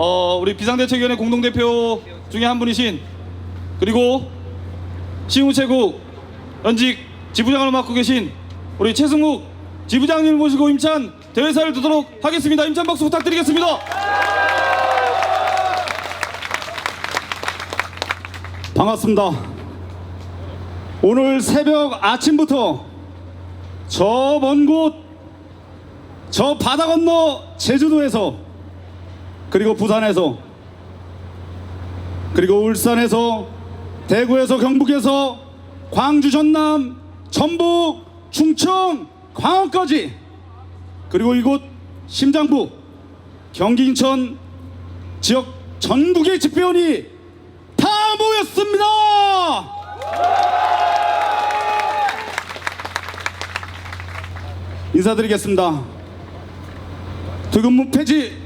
우리 비상대책위원회 공동대표 중에 한 분이신, 그리고 시흥우체국 연직 지부장을 맡고 계신 우리 최승욱 지부장님을 모시고 임찬 대회사를 두도록 하겠습니다. 임찬 박수 부탁드리겠습니다. 반갑습니다. 오늘 새벽 아침부터 저 먼 곳, 저 바다 건너 제주도에서, 그리고 부산에서, 그리고 울산에서, 대구에서, 경북에서, 광주, 전남, 전북, 충청, 광화까지, 그리고 이곳 심장부 경기, 인천 지역 전국의 집회원이 다 모였습니다. 인사드리겠습니다. 두근무 폐지,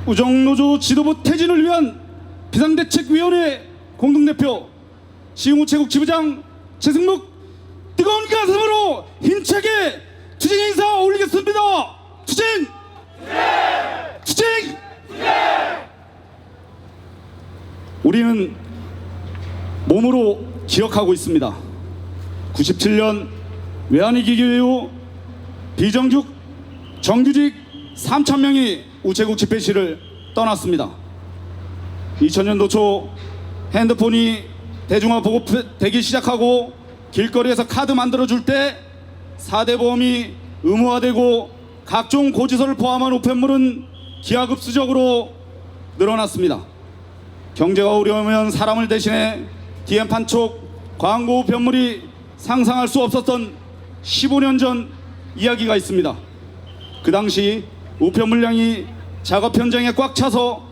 우정노조 지도부 퇴진을 위한 비상대책위원회 공동대표 시흥우체국 지부장 최승묵, 뜨거운 가슴으로 힘차게 투쟁 인사 올리겠습니다. 투쟁! 투쟁! 우리는 몸으로 기억하고 있습니다. 97년 외환위기 이후 비정규직, 정규직 3,000명이 우체국 집회실을 떠났습니다. 2000년도 초 핸드폰이 대중화 보급되기 시작하고 길거리에서 카드 만들어줄 때 4대 보험이 의무화되고 각종 고지서를 포함한 우편물은 기하급수적으로 늘어났습니다. 경제가 어려우면 사람을 대신해 DM 판촉, 광고 우편물이 상상할 수 없었던 15년 전 이야기가 있습니다. 그 당시 우편물량이 작업 현장에 꽉 차서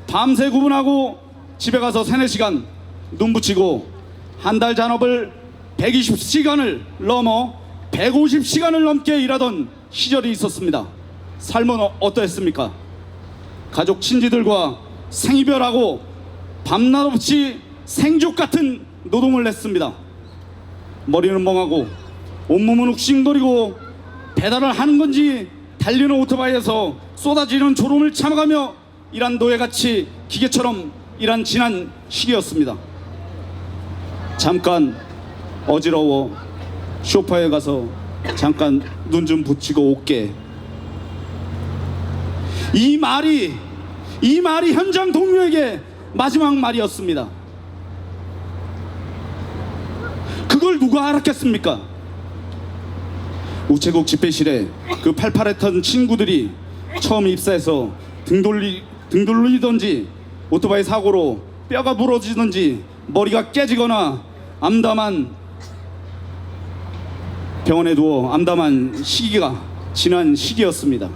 밤새 구분하고 집에 가서 3-4시간 눈 붙이고 한 달 잔업을 120시간을 넘어 150시간을 넘게 일하던 시절이 있었습니다. 삶은 어떠했습니까? 가족 친지들과 생이별하고 밤낮 없이 생족 같은 노동을 했습니다. 머리는 멍하고 온몸은 욱신거리고 배달을 하는 건지 달리는 오토바이에서 쏟아지는 졸음을 참아가며 일한 노예같이 기계처럼 일한 지난 시기였습니다. 잠깐 어지러워 소파에 가서 잠깐 눈 좀 붙이고 올게. 이 말이 현장 동료에게 마지막 말이었습니다. 그걸 누가 알았겠습니까? 우체국 집회실에 그 팔팔했던 친구들이 처음 입사해서 등 돌리던지 오토바이 사고로 뼈가 부러지던지 머리가 깨지거나 암담한 병원에 누워 암담한 시기가 지난 시기였습니다.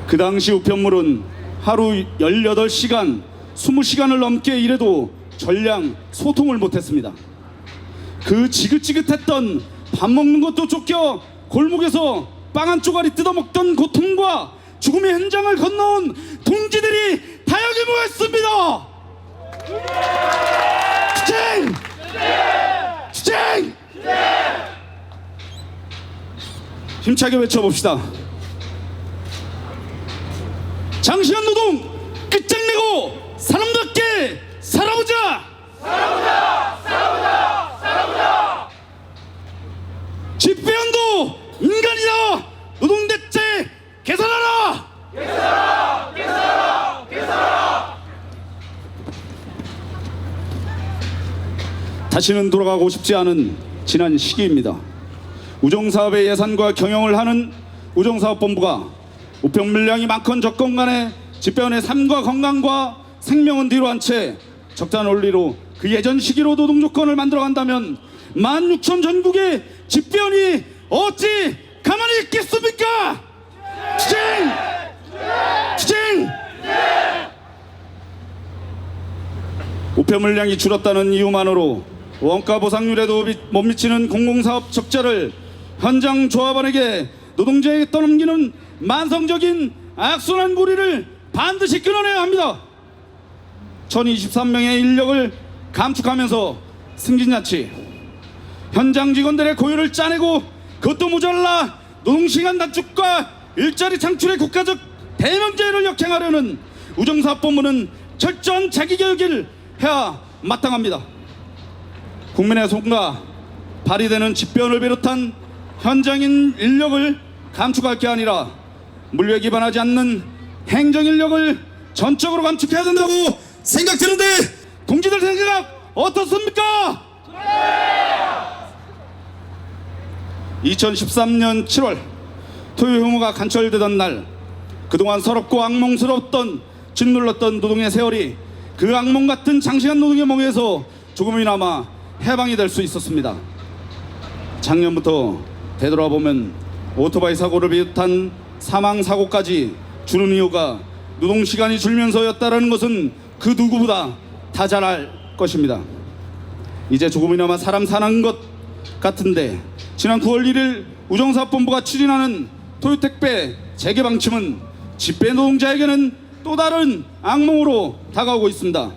그 당시 우편물은 하루 18시간, 20시간을 넘게 일해도 전량 소통을 못했습니다. 그 지긋지긋했던 밥 먹는 것도 쫓겨 골목에서 빵 한 쪼가리 뜯어먹던 고통과 죽음의 현장을 건너온 동지들이 다양하게 모였습니다. 투쟁! 투쟁! 힘차게 외쳐봅시다. 장시간 노동 끝장내고 사람답게 살아보자! 살아보자! 살아보자! 살아보자! 집회원도 인간이다! 노동대책 개선하라! 개선하라! 개선하라! 개선하라! 다시는 돌아가고 싶지 않은 지난 시기입니다. 우정사업의 예산과 경영을 하는 우정사업본부가 우편물량이 많건 적건 간에 집회원의 삶과 건강과 생명은 뒤로 한 채 적당한 원리로 그 예전 시기로 노동조건을 만들어간다면 16,000 전국의 집회원이 어찌 가만히 있겠습니까? 투쟁! 투쟁! 우편물량이 줄었다는 이유만으로 원가 보상률에도 못 미치는 공공사업 적자를 현장 조합원에게 노동자에게 떠넘기는 만성적인 악순환 고리를 반드시 끊어내야 합니다. 1023명의 인력을 감축하면서 승진자치, 현장 직원들의 고용을 짜내고 그것도 모자라 노동시간 단축과 일자리 창출의 국가적 대명제를 역행하려는 우정사업본부는 철저한 자기개혁을 해야 마땅합니다. 국민의 손과 발휘되는 집배원을 비롯한 현장인 인력을 감축할 게 아니라 물류에 기반하지 않는 행정 인력을 전적으로 감축해야 된다고 생각되는데 동지들 생각 어떻습니까? 2013년 7월 토요 혐오가 간철되던 날, 그동안 서럽고 악몽스러웠던 짓눌렀던 노동의 세월이 그 악몽 같은 장시간 노동의 멍에서 조금이나마 해방이 될 수 있었습니다. 작년부터 되돌아보면 오토바이 사고를 비롯한 사망 사고까지 주는 이유가 노동시간이 줄면서였다는 것은 그 누구보다 다 잘 알 것입니다. 이제 조금이나마 사람 사는 것 같은데, 지난 9월 1일 우정사업본부가 추진하는 토요택배 재개방침은 집배 노동자에게는 또 다른 악몽으로 다가오고 있습니다.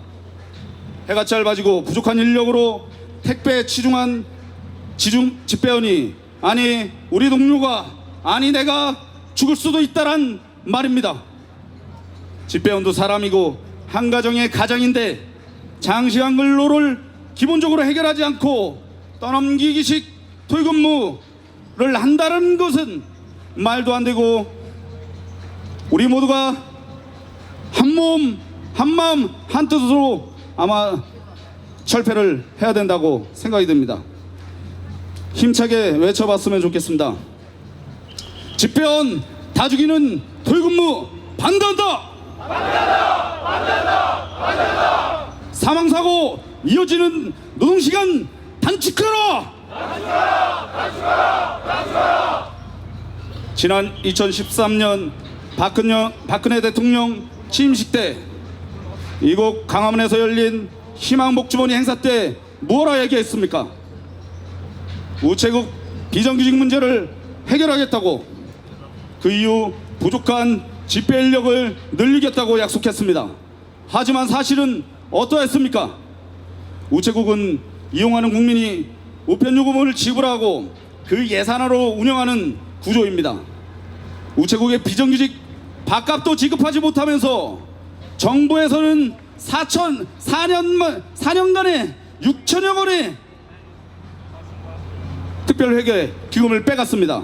해가 짧아지고 부족한 인력으로 택배에 치중한 집배원이, 아니 우리 동료가, 아니 내가 죽을 수도 있다란 말입니다. 집배원도 사람이고 한 가정의 가장인데 장시간 근로를 기본적으로 해결하지 않고 떠넘기기식 토요근무를 한다는 것은 말도 안 되고, 우리 모두가 한 몸, 한 마음, 한 뜻으로 아마 철폐를 해야 된다고 생각이 듭니다. 힘차게 외쳐봤으면 좋겠습니다. 집배원 다 죽이는 토요근무 반대한다! 사망사고 이어지는 노동시간 단축하라! 지난 2013년 박근혜 대통령 취임식 때 이곳 강화문에서 열린 희망복지원이 행사 때 뭐라 얘기했습니까? 우체국 비정규직 문제를 해결하겠다고, 그 이후 부족한 집배 인력을 늘리겠다고 약속했습니다. 하지만 사실은 어떠했습니까? 우체국은 이용하는 국민이 우편요금을 지불하고 그 예산으로 운영하는 구조입니다. 우체국의 비정규직 밥값도 지급하지 못하면서 정부에서는 4년간에 6천여 원의 특별회계 기금을 빼갔습니다.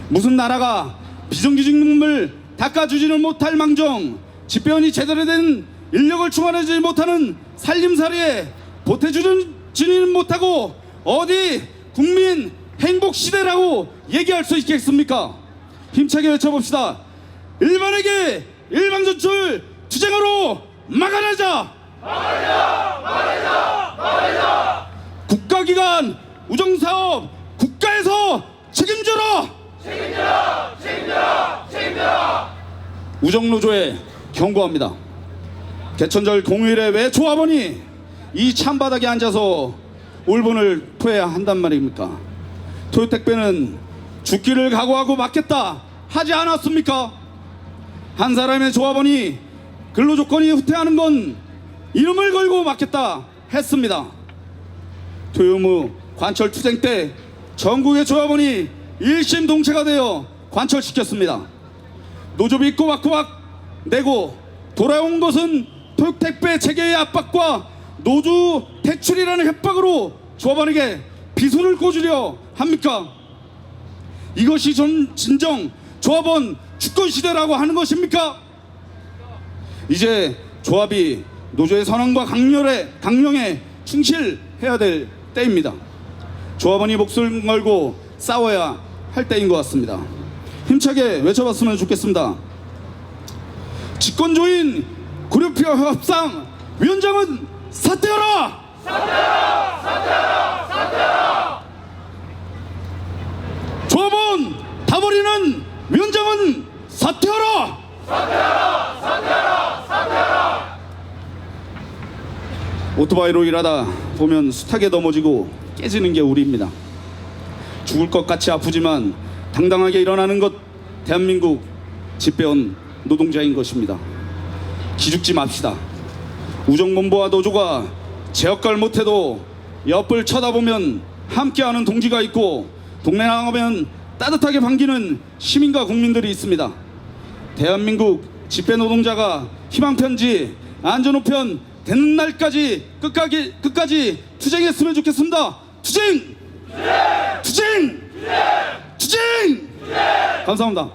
무슨 나라가 비정규직을 닦아주지는 못할 망정 집배원이 제대로 된 인력을 충원하지 못하는 살림살이에 보태주지는 못하고 어디 국민 행복시대라고 얘기할 수 있겠습니까? 힘차게 외쳐봅시다. 일반에게 일방전출 투쟁으로 막아내자! 국가기관 우정사업 국가에서 책임져라! 우정노조에 경고합니다. 개천절 공휴일에 왜 조합원이 이 찬바닥에 앉아서 울분을 토해야 한단 말입니까? 토요택배는 죽기를 각오하고 맡겠다 하지 않았습니까? 한 사람의 조합원이 근로조건이 후퇴하는 건 이름을 걸고 맡겠다 했습니다. 토요무 관철투쟁 때 전국의 조합원이 일심동체가 되어 관철시켰습니다. 노조비 꼬박꼬박 내고 돌아온 것은 토요택배 체계의 압박과 노조 퇴출이라는 협박으로 조합원에게 비수를 꽂으려 합니까? 이것이 진정 조합원 주권시대라고 하는 것입니까? 이제 조합이 노조의 선언과 강령에 충실해야 될 때입니다. 조합원이 목숨을 걸고 싸워야 할 때인 것 같습니다. 힘차게 외쳐봤으면 좋겠습니다. 집권조인 구룡표 협상 위원장은 사퇴하라! 조합원 다 버리는 위원장은 사퇴하라! 오토바이로 일하다 보면 숱하게 넘어지고 깨지는 게 우리입니다. 죽을 것 같이 아프지만 당당하게 일어나는 것, 대한민국 집배원 노동자인 것입니다. 기죽지 맙시다. 우정본부와 노조가 제 역할 못해도 옆을 쳐다보면 함께하는 동지가 있고, 동네 나가면 따뜻하게 반기는 시민과 국민들이 있습니다. 대한민국 집배 노동자가 희망편지 안전우편 되는 날까지 끝까지 투쟁했으면 좋겠습니다. 투쟁! 투쟁! 투쟁! 감사합니다.